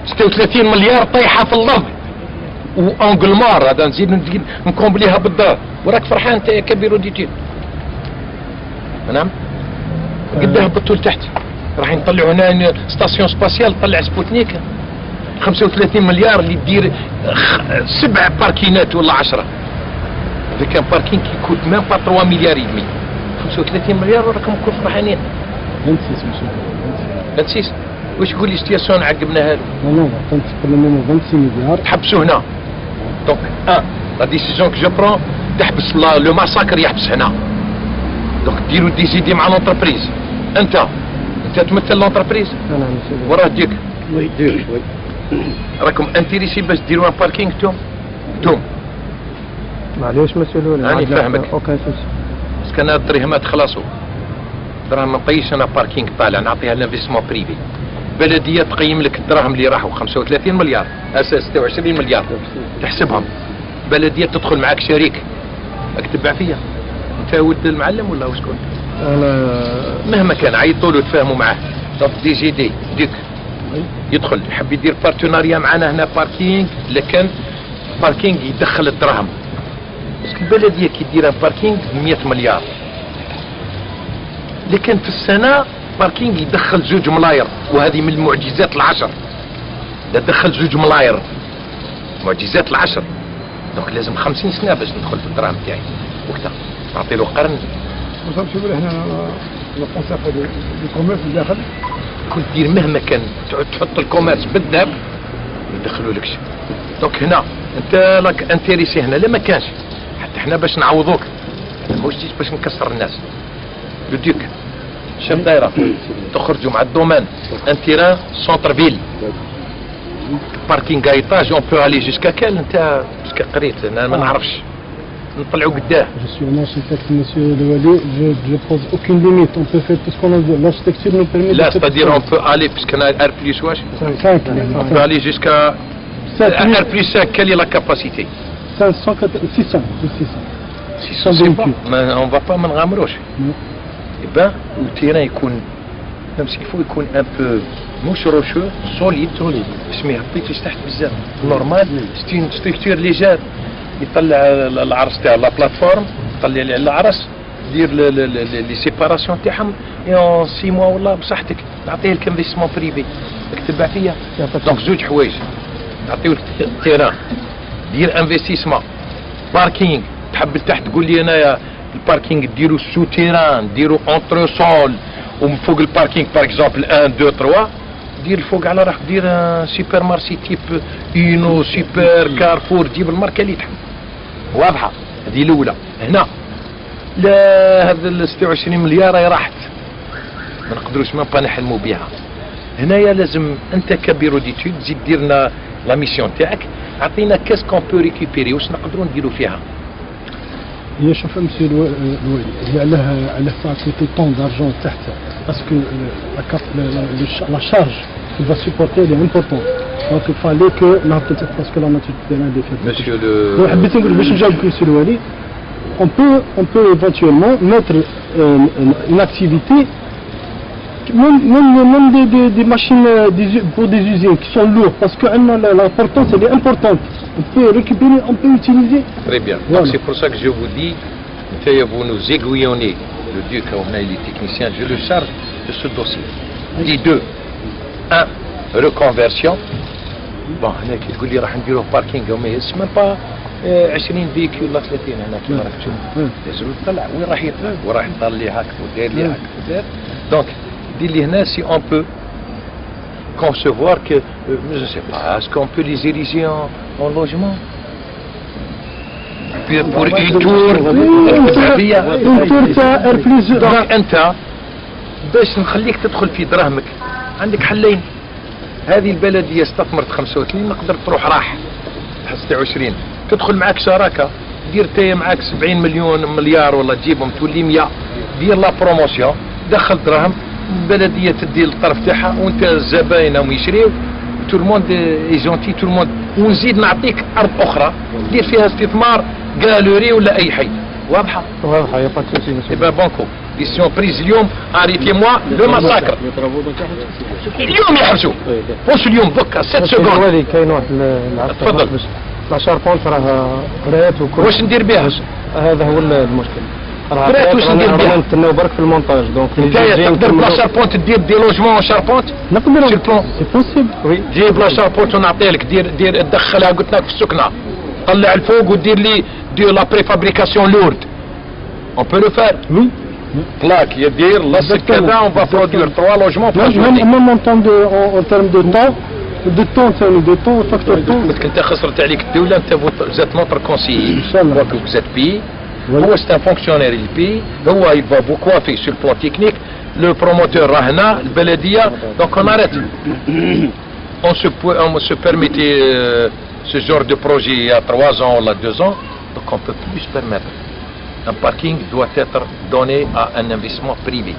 36 مليار طايحه في الارض، وانجلمار هذا نزيد نكومبليها بالدار، وراك فرحان انت يا كبير وديتين. نعم قد هبطوا لتحت، راح نطلعوا هنا ستاسيون سباسيال طلع سبوتنيك. 35 مليار اللي تدير 7 باركينات ولا 10. إذا كان باركين كيكوت ميم با 3 مليار يدمي، 35 مليار وراكم كون فرحانين. 26 ماشي 26. واش يقول لي ستياسيون عقبناها له؟ لا تنتقل 26 مليار تحبسوا هنا. دونك لا ديسيزيون كو جو برون تحبس لو ماساكر يحبس هنا. دونك ديروا ديزيدي مع لونتربريز. انت تمثل لونتربريز؟ انا مسؤول. وراه ديك وي دير وي. راكم انتيريسي باش ديروا ان باركينغ توم. معليش مسؤول. راني فاهمك. اوكي سوسي. باسكو انا الدرهمات خلاصو، دراهم ما نطيش انا باركينغ طالع نعطيها لانفستمون بريفي. بلديه تقيم لك الدراهم اللي راحوا 35 مليار 26 مليار تحسبهم. بلديه تدخل معك شريك، راك تبع فيا. انت ولد المعلم ولا وشكون؟ انا مهما كان عيطوا له تفاهموا معاه. دونك دي جي دي ديك يدخل يحب يدير بارتناريا معنا هنا باركينغ، لكن باركينغ يدخل الدراهم. باسكو البلديه كي دير باركينغ 100 مليار، لكن في السنه باركينغ يدخل 2 ملاير، وهذه من المعجزات العشر. لا دخل 2 ملاير معجزات العشر. دونك لازم 50 سنه باش ندخل في الدراهم تاعي. وقتها نعطي له قرن. وصافي شوف هنا القصافه ديال الكوميرس الداخل. كنت دير مهما كان تعود تحط الكوميرس بالذهب ما يدخلوا لكش. دونك هنا انت راك انتيريسي هنا، لا ما كانش حتى احنا باش نعوضوك. انا مش جيت باش نكسر الناس. لو ديك شاف دايره تخرجوا مع الدومان ان تيران سونتر فيل باركينغ ايطاج اون بو الي جوسكا كال. انت جوسكا قريت انا ما نعرفش نطلعوا قداه. Je suis un architecte, monsieur le Wali, je pose aucune limite, on peut faire tout ce qu'on a dit. L'architecture nous permet لا c'est-à-dire on peut aller puisqu'on a R plus واش 5 on peut aller jusqu'à R plus 5. quelle est la capacité? 600 600 on va pas ما نغامروش. يبقى التيران يكون نفس كيفو يكون ان بو مش روشو سوليد باش ما يهبطش تحت بزاف. نورمال ستين ستركتور ليجار يطلع العرس تاع لا بلاتفورم، يطلع العرس دير لي سيباراسيون تاعهم اون 6 موا والله بصحتك. نعطيه لك انفستمون بريفي اكتب بعد فيا. دونك 2 حوايج نعطيو التيران، دير انفستيسمون باركينغ. تحب لتحت تقول لي انايا الباركينغ ديرو سو تيران، ديرو اونتر سول، ومن فوق الباركينغ باغ اكزومبل 1 2 3 دير الفوق على راح دير سوبر مارشي تيب اينو سوبر كارفور، جيب الماركه اللي تحب واضحه. هذه الاولى. هنا لا هذا 26 مليار راهي راحت، ما نقدروش ما با نحلموا بها. هنايا لازم انت كبيرو ديتود تزيد دير لنا لا ميسيون تاعك، اعطينا كاس كون بو ريكوبيري واش نقدروا نديروا فيها. هي شوف مسيو الوالي، هي على فاكولتي طون دارجون تحت باسكو لا شارج qui va supporter elle est importante. Donc il fallait que نهبطوا تحت باسكو لا ناتور ديالنا اللي فيها. مسيو لو حبيت نقول باش نجاوبك مسيو الوالي، on peut éventuellement mettre une activité même des machines pour des usines qui sont lourdes parce que l'importance elle est importante. On peut récupérer, on peut utiliser. Très bien. Voilà. Donc c'est pour ça que je vous dis, vous nous aiguillonnez, le Dieu quand on a les techniciens, je le charge de ce dossier. Dis 2. 1. Reconversion. Bon, هناك تقول لي راح نديروه باركينغ وما يهزش même pas 20 فيكيول ولا 30 هنا كيما راك تشوف. لازم تطلع وين راح يطلع وراح يطلع لي هاك ودير لي هاك ودير. دونك دير لي هنا si on peut concevoir que je ne sais pas, est-ce qu'on peut les ériger en logement pour une tour donc انت باش نخليك تدخل في دراهمك عندك حلين. هذه البلديه استثمرت 35 نقدر تروح راح 26 تدخل معك شراكه دير تاي معك 70 مليون مليار ولا تجيبهم تولي 100 دير لا بروموسيون دخل دراهم البلديه تدي الطرف تاعها وانت الزباين هم يشريو تو الموند اي جونتي تو الموند ونزيد نعطيك ارض اخرى دير فيها استثمار جالوري ولا اي حي. واضحه يا با تسوسي يبقى بانكو ديسيون بريز اليوم اريتي موا لو ماساكر اليوم يحبسوا واش اليوم دوكا 7 سكوند. كاين واحد تفضل. لا شاربونت راه قرات وكل واش ندير بها؟ هذا هو المشكل. قرات واش ندير بها؟ نتناو برك في المونتاج دونك انت تقدر بلا شاربونت دير دي لوجمون شاربونت؟ نقدروا سي البلون سي بوسيبل وي جيب بلا شاربونت ونعطي لك دير تدخلها قلت لك في السكنه طلع الفوق ودير لي دير لا بري فابريكاسيون لورد اون بو لو فار وي بلاك يدير لصق كذا اون فا برودوير 3 لوجمون même en temps en termes de temps ثاني دو طون فاكتور طون. قلت انت خسرت عليك الدوله انت زات نوتر كونسيي ان شاء الله زات بي هو سي ان فونكسيونير البي هو il va vous coiffer sur le plan technique le promoteur راه هنا البلديه donc on arrête on se permettait ce genre de projet il y a 3 ans ou 2 ans donc on peut plus se permettre. Un parking doit être donné à un investissement privé.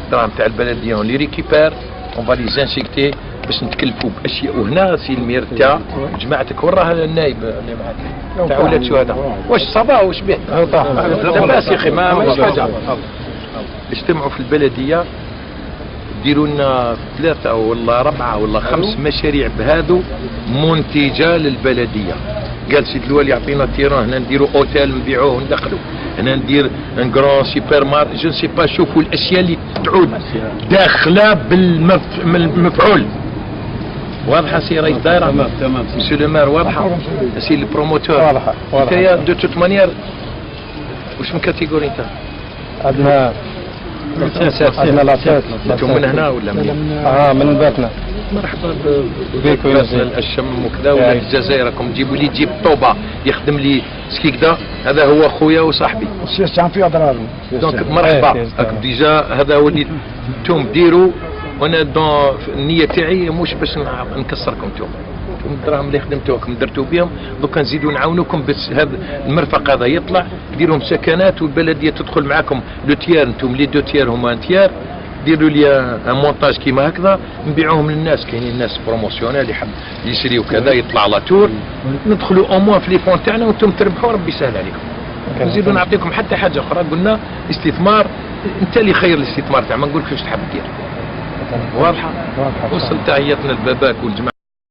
الدراهم تاع البلديه on les récupère on va les injecter باش نتكلفوا باشياء. وهنا سي المير تاع جماعتك وين راه النايب اللي معاك تاع ولاد شهداء واش صبا واش به لاباس يا اخي ماش حاجه. اجتمعوا في البلديه ديروا لنا 3 ولا 4 ولا 5 مشاريع بهذو منتجه للبلديه. قال سيد الوالي يعطينا تيران هنا نديروا اوتيل نبيعوه وندخلوا هنا ندير ان غران سوبر ماركت جو سي با. شوفوا الاشياء اللي تعود داخله بالمفعول. واضحه سي رئيس دايره تمام مسيو لو مار واضحه سي البروموتور واضحه واضحه دو توت مانيير. واش من كاتيجوري انت؟ عندنا عندنا لاسات انتم من هنا ولا من من باتنا. مرحبا بك الشم وكذا ولا الجزائر راكم تجيبوا لي جيب طوبه يخدم لي سكي كذا هذا هو خويا وصاحبي في اضرار دونك مرحبا راكم ديجا هذا هو اللي انتم ديروا. وانا دون النيه تاعي مش باش نكسركم انتم الدراهم اللي خدمتوكم درتوا بهم دوكا نزيدوا نعاونوكم باش هذا المرفق هذا يطلع ديروا مسكنات والبلديه تدخل معاكم لو تيار انتم لي دو تيار هما ان تيار ديروا لي ان مونتاج كيما هكذا نبيعوهم للناس. كاينين الناس بروموسيونيل اللي يحب يشري وكذا يطلع لا تور ندخلوا او موان في لي فون تاعنا وانتم تربحوا ربي يسهل عليكم. نزيدوا نعطيكم حتى حاجه اخرى قلنا استثمار انت اللي خير الاستثمار تاع ما نقولكش واش تحب دير. واضحه وصل تحياتنا لباباك والجماعه.